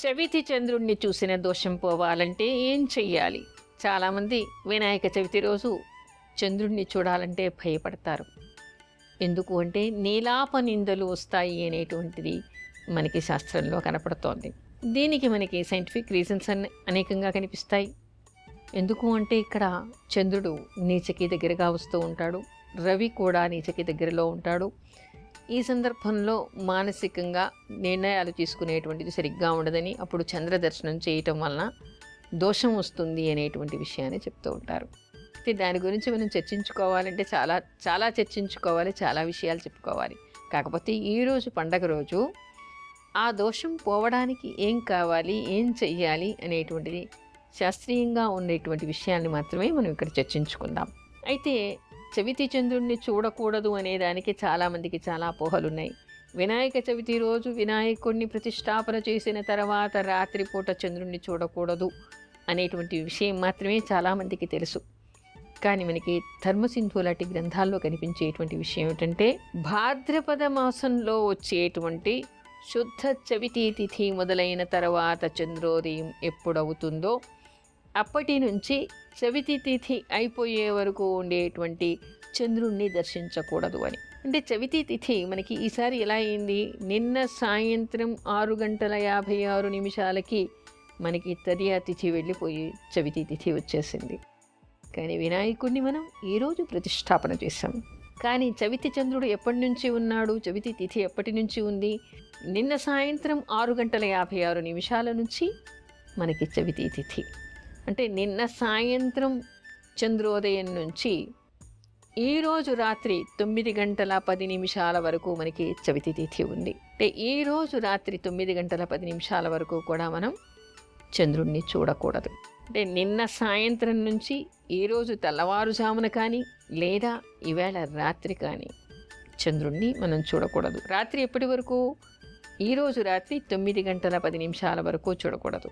చవితి చంద్రుణ్ణి చూసిన దోషం పోవాలంటే ఏం చెయ్యాలి? చాలామంది వినాయక చవితి రోజు చంద్రుణ్ణి చూడాలంటే భయపడతారు. ఎందుకు అంటే నీలాప నిందలు వస్తాయి అనేటువంటిది మనకి శాస్త్రంలో కనపడుతోంది. దీనికి మనకి సైంటిఫిక్ రీజన్స్ అనేకంగా కనిపిస్తాయి. ఎందుకు అంటే ఇక్కడ చంద్రుడు నీచకి దగ్గరగా వస్తూ ఉంటాడు, రవి కూడా నీచకి దగ్గరలో ఉంటాడు. ఈ సందర్భంలో మానసికంగా నిర్ణయాలు తీసుకునేటువంటిది సరిగ్గా ఉండదని, అప్పుడు చంద్ర దర్శనం చేయటం వలన దోషం వస్తుంది అనేటువంటి విషయాన్ని చెప్తూ ఉంటారు. అయితే దాని గురించి మనం చర్చించుకోవాలంటే చాలా చర్చించుకోవాలి, చాలా విషయాలు చెప్పుకోవాలి. కాకపోతే ఈరోజు పండగ రోజు ఆ దోషం పోవడానికి ఏం కావాలి, ఏం చెయ్యాలి అనేటువంటిది శాస్త్రీయంగా ఉండేటువంటి విషయాన్ని మాత్రమే మనం ఇక్కడ చర్చించుకుందాం. అయితే చవితి చంద్రుణ్ణి చూడకూడదు అనేదానికి చాలామందికి చాలా అపోహలున్నాయి. వినాయక చవితి రోజు వినాయకుడిని ప్రతిష్టాపన చేసిన తర్వాత రాత్రిపూట చంద్రుణ్ణి చూడకూడదు అనేటువంటి విషయం మాత్రమే చాలామందికి తెలుసు. కానీ మనకి ధర్మసింధు లాంటి గ్రంథాల్లో కనిపించేటువంటి విషయం ఏమిటంటే, భాద్రపద మాసంలో వచ్చేటువంటి శుద్ధ చవితి తిథి మొదలైన తర్వాత చంద్రోదయం ఎప్పుడవుతుందో అప్పటి నుంచి చవితి తిథి అయిపోయే వరకు ఉండేటువంటి చంద్రుణ్ణి దర్శించకూడదు అని. అంటే చవితి తిథి మనకి ఈసారి ఎలా అయింది? నిన్న సాయంత్రం 6:56 మనకి తదియా తిథి వెళ్ళిపోయి చవితి తిథి వచ్చేసింది. కానీ వినాయకుడిని మనం ఈరోజు ప్రతిష్టాపన చేశాం. కానీ చవితి చంద్రుడు ఎప్పటి నుంచి ఉన్నాడు, చవితి తిథి ఎప్పటి నుంచి ఉంది? నిన్న సాయంత్రం 6:56 నుంచి మనకి చవితి తిథి. అంటే నిన్న సాయంత్రం చంద్రోదయం నుంచి ఈరోజు రాత్రి 9:10 వరకు మనకి చవితి తిథి ఉంది. అంటే ఈరోజు రాత్రి 9:10 వరకు కూడా మనం చంద్రుణ్ణి చూడకూడదు. అంటే నిన్న సాయంత్రం నుంచి ఈరోజు తెల్లవారుజామున కానీ లేదా ఈవేళ రాత్రి కానీ చంద్రుణ్ణి మనం చూడకూడదు. రాత్రి ఎప్పటి వరకు? ఈరోజు రాత్రి 9:10 వరకు చూడకూడదు.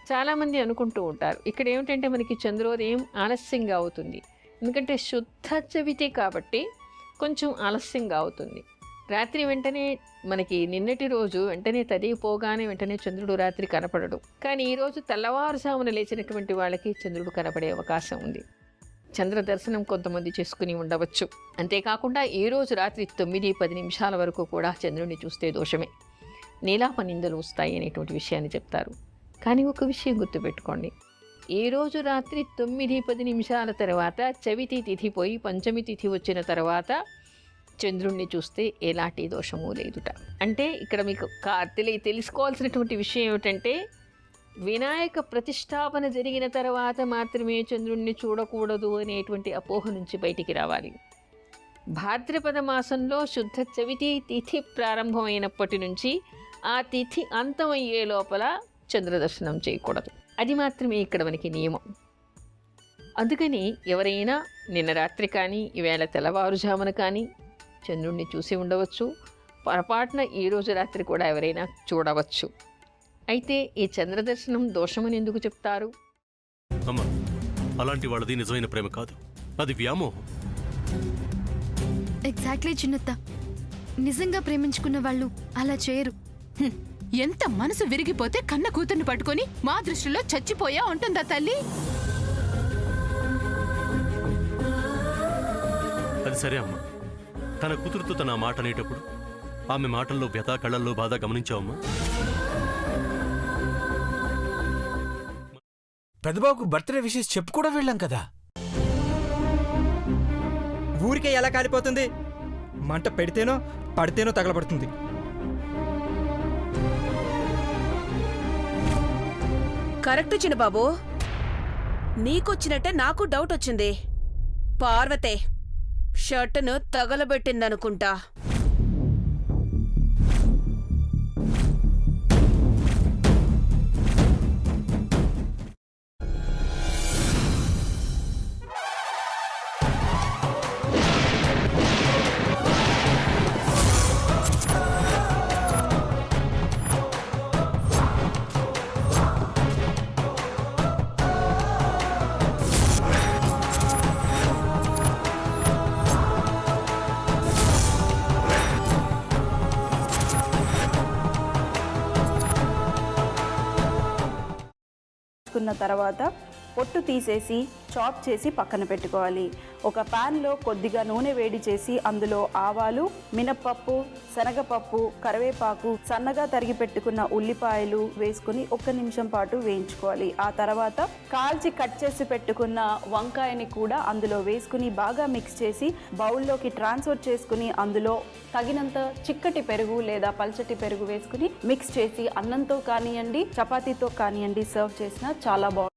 చాలామంది అనుకుంటూ ఉంటారు, ఇక్కడ ఏమిటంటే మనకి చంద్రోదయం ఆలస్యంగా అవుతుంది. ఎందుకంటే శుద్ధ చవితి కాబట్టి కొంచెం ఆలస్యంగా అవుతుంది. రాత్రి వెంటనే మనకి నిన్నటి రోజు వెంటనే తదిపోగానే వెంటనే చంద్రుడు రాత్రి కనపడడు. కానీ ఈరోజు తెల్లవారుజామున లేచినటువంటి వాళ్ళకి చంద్రుడు కనపడే అవకాశం ఉంది. చంద్ర దర్శనం కొంతమంది చేసుకుని ఉండవచ్చు. అంతేకాకుండా ఈరోజు రాత్రి 9:10 వరకు కూడా చంద్రుడిని చూస్తే దోషమే, నీలాప నిందలు వస్తాయి అనేటువంటి విషయాన్ని చెప్తారు. కానీ ఒక విషయం గుర్తుపెట్టుకోండి, ఈరోజు రాత్రి 9:10 తర్వాత చవితి తిథి పోయి పంచమి తిథి వచ్చిన తర్వాత చంద్రుణ్ణి చూస్తే ఎలాంటి దోషము లేదుట. అంటే ఇక్కడ మీకు తెలుసుకోవాల్సినటువంటి విషయం ఏమిటంటే, వినాయక ప్రతిష్టాపన జరిగిన తర్వాత మాత్రమే చంద్రుణ్ణి చూడకూడదు అనేటువంటి అపోహ నుంచి బయటికి రావాలి. భాద్రపద మాసంలో శుద్ధ చవితి తిథి ప్రారంభమైనప్పటి నుంచి ఆ తిథి అంతమయ్యే లోపల చంద్రదర్శనం చేయకూడదు. అది మాత్రమే ఇక్కడ మనకి నియమం. అందుకని ఎవరైనా నిన్న రాత్రి కానీ ఈవేళ తెల్లవారుజామున కానీ చంద్రుణ్ణి చూసి ఉండవచ్చు. పొరపాటున ఈరోజు రాత్రి కూడా ఎవరైనా చూడవచ్చు. అయితే ఈ చంద్రదర్శనం దోషమని ఎందుకు చెప్తారు? అమ్మా, అలాంటి వాళ్ళది నిజమైన ప్రేమ కాదు, అది వ్యామోహం. ఎగ్జాక్ట్లీ చిన్నత్త, నిజంగా ప్రేమించుకున్న వాళ్ళు అలా చేయరు. ఎంత మనసు విరిగిపోతే కన్న కూతుర్ని పట్టుకొని మా దృష్టిలో చచ్చిపోయా ఉంటుందా తల్లి? అది సరే అమ్మా, తన కూతురుతో తన మాట అనేటప్పుడు ఆమె మాటల్లో వ్యథ, కళ్ళల్లో బాధ గమనించావమ్మా? పెద్దబాబుకు బర్త్డే విషెస్ చెప్పు కూడా వెళ్ళాం కదా. ఊరికే ఎలా కాలిపోతుంది? మంట పెడితేనో పడితేనో తగలబడుతుంది. కరెక్ట్ చిన్నబాబు, నీకొచ్చినట్టే నాకు డౌట్ వచ్చింది. పార్వతే షర్టును తగలబెట్టిందనుకుంటా. వేసుకున్న తర్వాత పొట్టు తీసేసి చాప్ చేసి పక్కన పెట్టుకోవాలి. ఒక ప్యాన్లో కొద్దిగా నూనె వేడి చేసి అందులో ఆవాలు, మినప్పప్పు, శనగపప్పు, కరివేపాకు, సన్నగా తరిగి పెట్టుకున్న ఉల్లిపాయలు వేసుకుని 1 నిమిషం పాటు వేయించుకోవాలి. ఆ తర్వాత కాల్చి కట్ చేసి పెట్టుకున్న వంకాయని కూడా అందులో వేసుకుని బాగా మిక్స్ చేసి బౌల్లోకి ట్రాన్స్ఫర్ చేసుకుని అందులో తగినంత చిక్కటి పెరుగు లేదా పల్చటి పెరుగు వేసుకుని మిక్స్ చేసి అన్నంతో కానివ్వండి, చపాతీతో కానివ్వండి సర్వ్ చేసినా చాలా బాగుంటుంది.